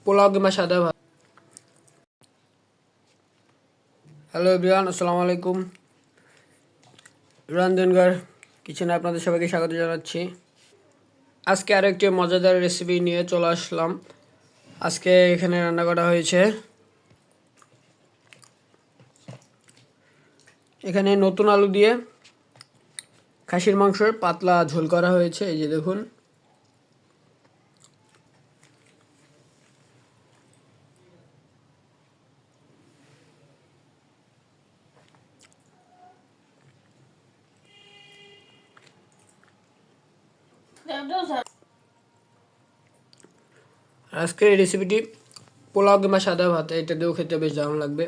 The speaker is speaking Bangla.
পোলাও কিংবা সাদা ভাত। হ্যালো এভরিওয়ান, আসসালামু আলাইকুম। রঞ্জনগর কিচেনে আপনাদের সবাইকে স্বাগত জানাচ্ছি। আজকে আরও একটি মজাদার রেসিপি নিয়ে চলে আসলাম। আজকে এখানে রান্না করা হয়েছে, এখানে নতুন আলু দিয়ে খাসির মাংসের পাতলা ঝোল করা হয়েছে। এই যে দেখুন, আজকে এই রেসিপিটি পোলাও কিংবা সাদা ভাত এটা দিয়েও খেতে বেশ দারুণ লাগবে।